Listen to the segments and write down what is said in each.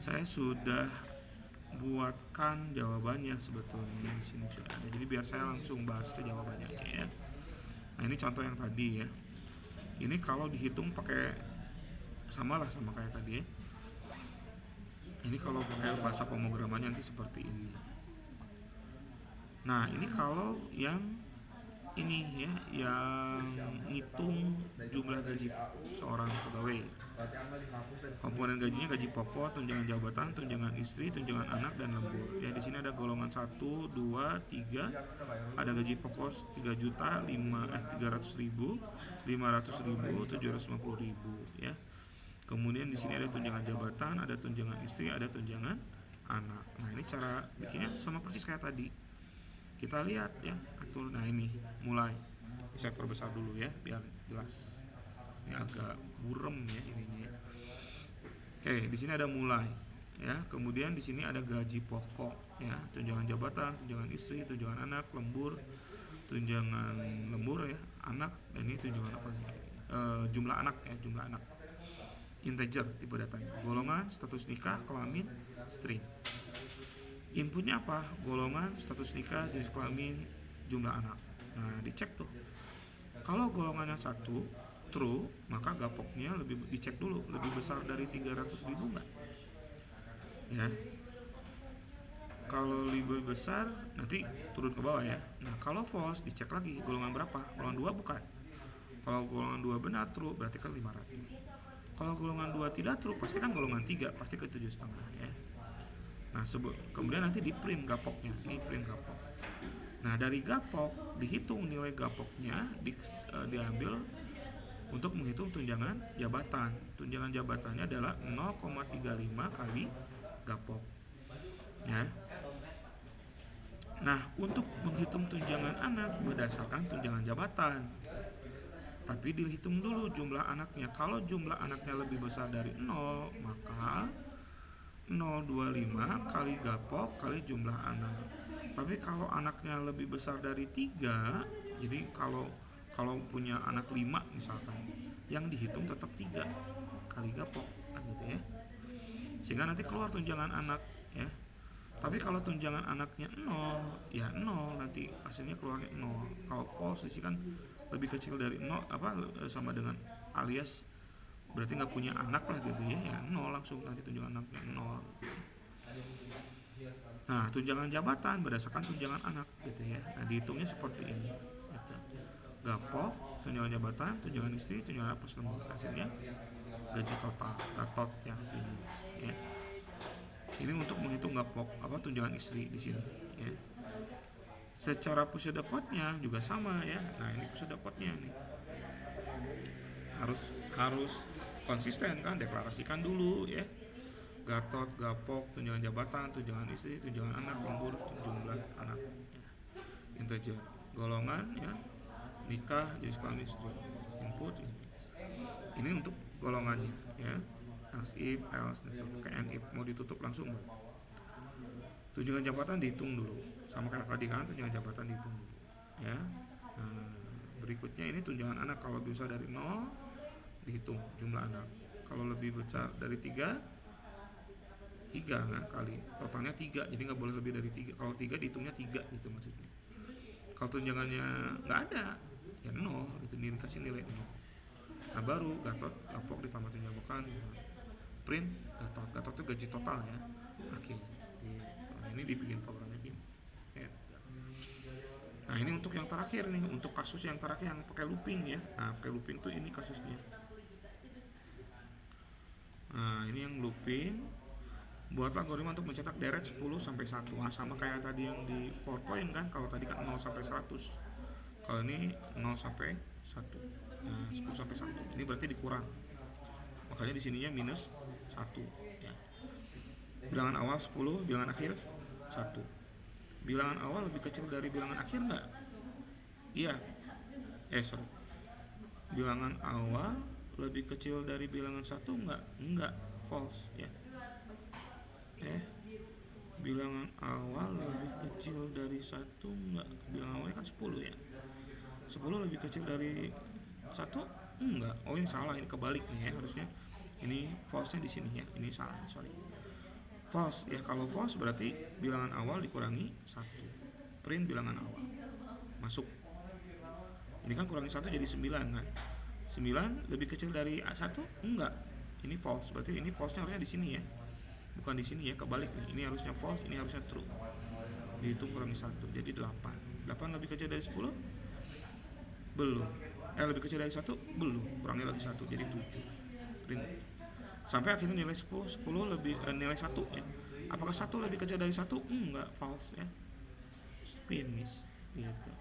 Saya sudah buatkan jawabannya sebetulnya di sini sudah ada. Jadi biar saya langsung bahas ke jawabannya aja ya. Nah, ini contoh yang tadi ya. Ini kalau dihitung pakai samalah sama kayak tadi ya. Ini kalau pakai bahasa pemrogramannya nanti seperti ini. Nah, ini kalau yang ini ya, yang ngitung jumlah gaji seorang pegawai. Komponen gajinya gaji pokok, tunjangan jabatan, tunjangan istri, tunjangan anak, dan lembur. Ya, di sini ada golongan 1, 2, 3. Ada gaji pokok 3 juta, 300 ribu, 500 ribu, 750 ribu ya. Kemudian di sini ada tunjangan jabatan, ada tunjangan istri, ada tunjangan anak. Nah, ini cara bikinnya sama persis kayak tadi. Kita lihat ya, atur. Nah, ini mulai. Saya perbesar dulu ya biar jelas. Ini agak burem ya ininya ya. Oke, di sini ada mulai ya. Kemudian di sini ada gaji pokok ya, tunjangan jabatan, tunjangan istri, tunjangan anak, lembur, tunjangan lembur ya, anak, dan ini tunjangan apa nih? Jumlah anak ya, jumlah anak. Integer tipe datanya. Golongan, status nikah, kelamin, string. Inputnya apa? Golongan, status nikah, jenis kelamin, jumlah anak. Nah, dicek tuh. Kalau golongannya 1 true, maka gapoknya lebih dicek dulu, lebih besar dari 300 ribu nggak? Ya. Kalau lebih besar nanti turun ke bawah ya. Nah, kalau false dicek lagi golongan berapa? Golongan 2 bukan. Kalau golongan 2 benar true berarti kan 500. Kalau golongan 2 tidak true pasti kan golongan 3, pasti ke 7,5 ya. Nah, kemudian nanti di print gapoknya. Ini print gapok. Nah, dari gapok dihitung nilai gapoknya, diambil untuk menghitung tunjangan jabatan. Tunjangan jabatannya adalah 0,35 kali gapok. Ya. Nah, untuk menghitung tunjangan anak berdasarkan tunjangan jabatan. Tapi dihitung dulu jumlah anaknya. Kalau jumlah anaknya lebih besar dari 0, maka 0,25 kali gapok kali jumlah anak. Tapi kalau anaknya lebih besar dari 3, jadi kalau punya anak 5 misalkan, yang dihitung tetap 3 kali gapok kan gitu ya. Sehingga nanti keluar tunjangan anak ya. Tapi kalau tunjangan anaknya 0, ya 0 nanti hasilnya keluarnya 0. Kalau false sih kan lebih kecil dari 0 sama dengan alias berarti nggak punya anak lah gitu ya, ya 0 langsung nanti tunjangan anaknya 0. Nah, tunjangan jabatan berdasarkan tunjangan anak gitu ya. Nah, dihitungnya seperti ini gitu. Gapok, tunjangan jabatan, tunjangan istri, tunjangan anak plus lembur. Hasilnya gaji total, gatot yang ini ya. Ini untuk menghitung gapok tunjangan istri di sini ya. Secara procedure code-nya juga sama ya. Nah, ini procedure code-nya nih. Harus konsisten kan, deklarasikan dulu ya. Gatot, gapok, tunjangan jabatan, tunjangan istri, tunjangan anak, lembur, jumlah anak. Integer, golongan ya, nikah, jenis kelamin istri. Input ini untuk golongannya ya. Else if, else, kayak if mau ditutup langsung bang. Tunjangan jabatan dihitung dulu, sama kayak tadi kan, tunjangan jabatan dihitung dulu ya. Nah, berikutnya ini tunjangan anak, kalau bisa dari 0 dihitung jumlah anak, kalau lebih besar dari 3 kan kali totalnya 3, jadi nggak boleh lebih dari 3. Kalau 3 dihitungnya 3 gitu maksudnya. Kalau tunjangannya nggak ada ya 0 itu dikasih nilai 0. Nah, baru gatot, gapok ditambah tunjangan bukan print gatot itu gaji total ya akhir. Nah, ini dibikin programnya bin ya. Nah, ini untuk yang terakhir nih, untuk kasus yang terakhir yang pakai looping ya. Nah, pakai looping tuh ini kasusnya. Nah, ini yang looping. Buatlah algoritma untuk mencetak deret 10 sampai 1. Nah, sama kayak tadi yang di PowerPoint kan, kalau tadi kan 0 sampai 100. Kalau ini 0 sampai 1. Nah, 10 sampai 1. Ini berarti dikurang. Makanya di sininya minus 1 ya. Bilangan awal 10, bilangan akhir 1. Bilangan awal lebih kecil dari bilangan akhir enggak? Iya. Sorry. Bilangan awal lebih kecil dari bilangan 1 enggak? Enggak. False ya. Bilangan awal lebih kecil dari 1 enggak? Bilangan awalnya kan 10 ya. 10 lebih kecil dari 1 enggak. Oh, ini salah, ini kebalik nih ya, harusnya ini false-nya di sini ya. Ini salah, sorry. False ya, kalau false berarti bilangan awal dikurangi 1. Print bilangan awal. Masuk. Ini kan kurangi 1 jadi 9 kan. 9 lebih kecil dari 1? Enggak. Ini false. Berarti ini false-nya harusnya di sini ya. Bukan di sini ya, kebalik nih. Ini harusnya false, ini harusnya true. Dihitung kurangi 1 jadi 8. 8 lebih kecil dari 10? Belum. Lebih kecil dari 1? Belum. Kurangi lagi 1 jadi 7. Print. Sampai akhirnya nilai 10 lebih nilai 1 ya. Apakah 1 lebih kecil dari 1? Enggak, false ya. Finish gitu.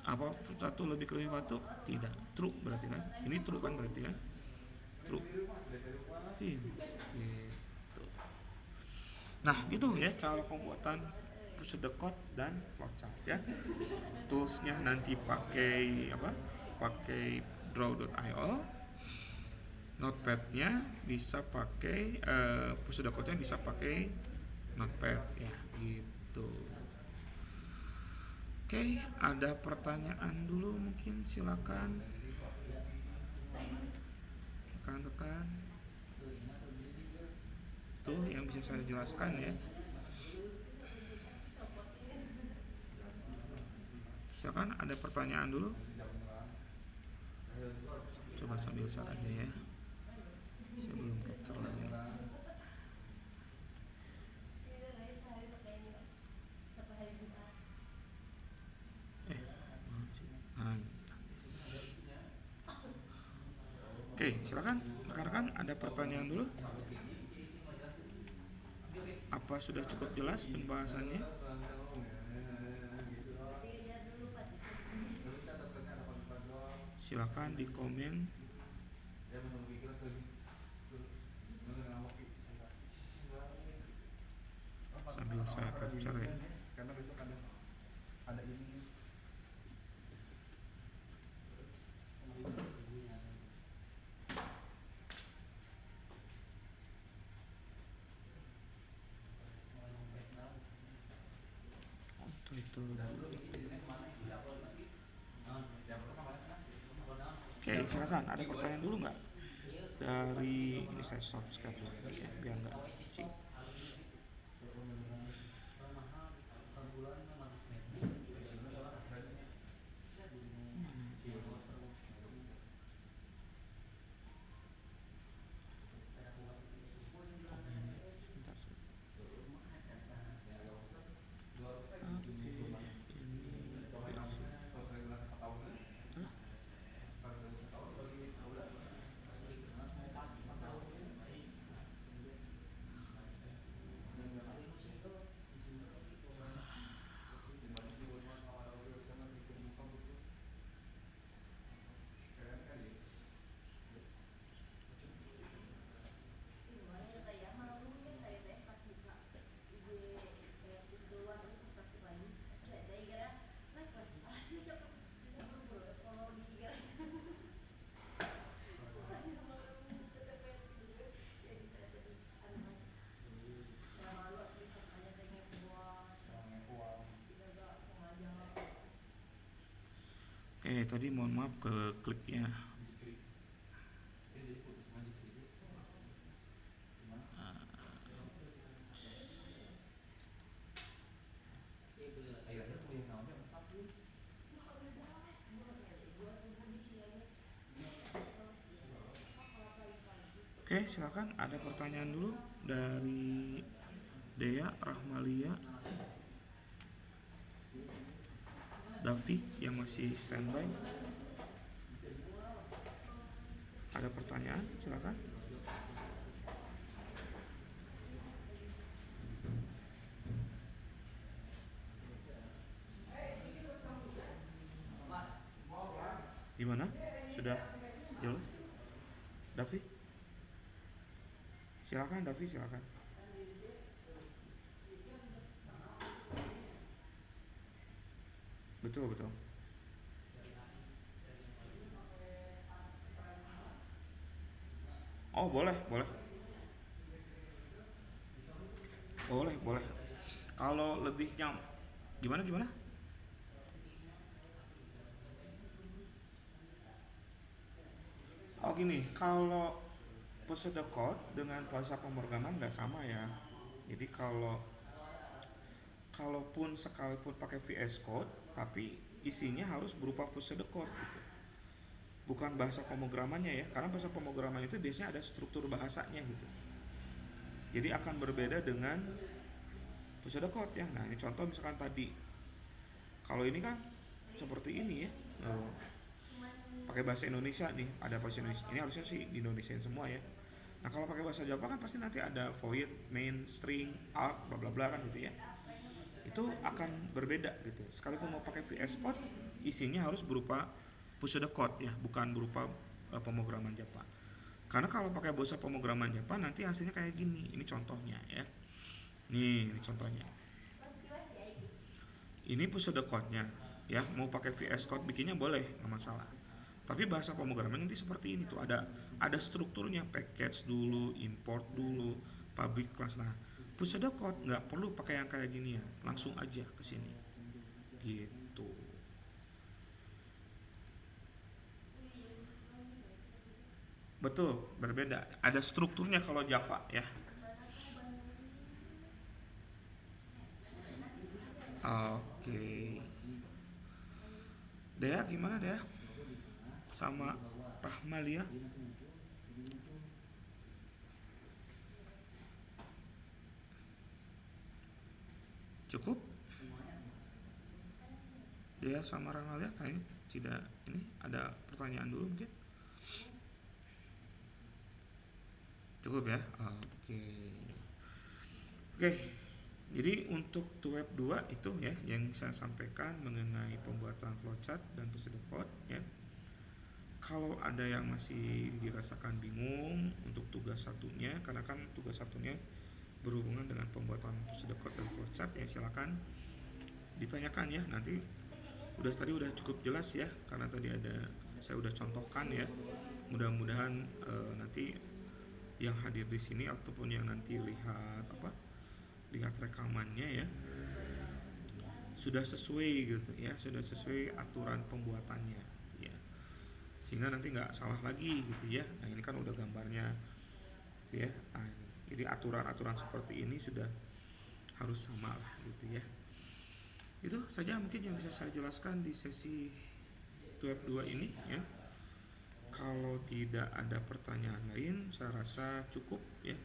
Apa 1 lebih kecil dari 1? Tidak. True berarti kan. Ini true kan berarti kan. True. Finish gitu. Nah, gitu ya cara pembuatan procedure code dan flowchart ya. Toolsnya nanti pakai apa? Pakai draw.io. Notepad-nya bisa pakai procedure code-nya bisa pakai Notepad ya gitu. Oke, ada pertanyaan dulu mungkin silakan rekan-rekan. Tuh yang bisa saya jelaskan ya. Silakan ada pertanyaan dulu. Coba sambil share aja ya. Saya belum capture lagi nih. Oke, silakan rekan-rekan ada pertanyaan dulu. Apa sudah cukup jelas pembahasannya? Silakan di komen. Sambil saya capture ya. Karena besok ada ini. Oke, silakan. Ada pertanyaan dulu nggak? Dari ini saya subscribe dulu ya, biar nggak cik. Tadi mohon maaf ke kliknya. Oke, silakan ada pertanyaan dulu dari Dea Rahmalia, Davi yang masih standby. Ada pertanyaan, silakan. Gimana? Sudah jelas? Davi? Silakan Davi, silakan. Betul, betul. Oh, boleh, boleh. Boleh, boleh. Kalau lebih gimana? Oh gini, kalau procedure code dengan bahasa pemrograman nggak sama ya. Jadi kalaupun sekalipun pakai VS Code, tapi isinya harus berupa pseudocode gitu. Bukan bahasa pemrogramannya ya, karena bahasa pemrograman itu biasanya ada struktur bahasanya gitu. Jadi akan berbeda dengan pseudocode ya. Nah, ini contoh misalkan tadi. Kalau ini kan seperti ini ya. Pakai bahasa Indonesia nih, ada bahasa Indonesia. Ini harusnya sih di Indonesiain semua ya. Nah, kalau pakai bahasa Java kan pasti nanti ada void, main, string, arg, bla bla bla kan gitu ya. Itu akan berbeda gitu. Sekalipun mau pakai VS Code, isinya harus berupa pseudocode ya, bukan berupa pemrograman Java. Karena kalau pakai bahasa pemrograman Java nanti hasilnya kayak gini. Ini contohnya ya. Ini contohnya. Ini pseudocode-nya ya. Mau pakai VS Code bikinnya boleh, nggak masalah. Tapi bahasa pemrograman nanti seperti ini tuh, ada strukturnya, package dulu, import dulu, public class. Nah, pseudocode nggak perlu pakai yang kayak gini ya, langsung aja ke sini gitu. Betul, berbeda, ada strukturnya kalau Java ya. Oke, Dea gimana Dea sama Rahmalia? Cukup? Dea sama Rahmalia kayaknya tidak. Ini ada pertanyaan dulu mungkin. Cukup ya. Oke. Jadi untuk web 2 itu ya yang saya sampaikan mengenai pembuatan flowchart dan pseudocode ya. Kalau ada yang masih dirasakan bingung untuk tugas satunya, karena kan tugas satunya berhubungan dengan pembuatan pseudocode dan flowchart ya, silakan ditanyakan ya. Nanti tadi udah cukup jelas ya, karena tadi saya udah contohkan ya. Mudah-mudahan nanti yang hadir di sini ataupun yang nanti lihat rekamannya ya sudah sesuai gitu ya, sudah sesuai aturan pembuatannya ya, sehingga nanti nggak salah lagi gitu ya. Nah, ini kan udah gambarnya gitu ya. Nah, jadi aturan-aturan seperti ini sudah harus sama lah gitu ya. Itu saja mungkin yang bisa saya jelaskan di sesi web 2 ini ya. Kalau tidak ada pertanyaan lain, saya rasa cukup ya.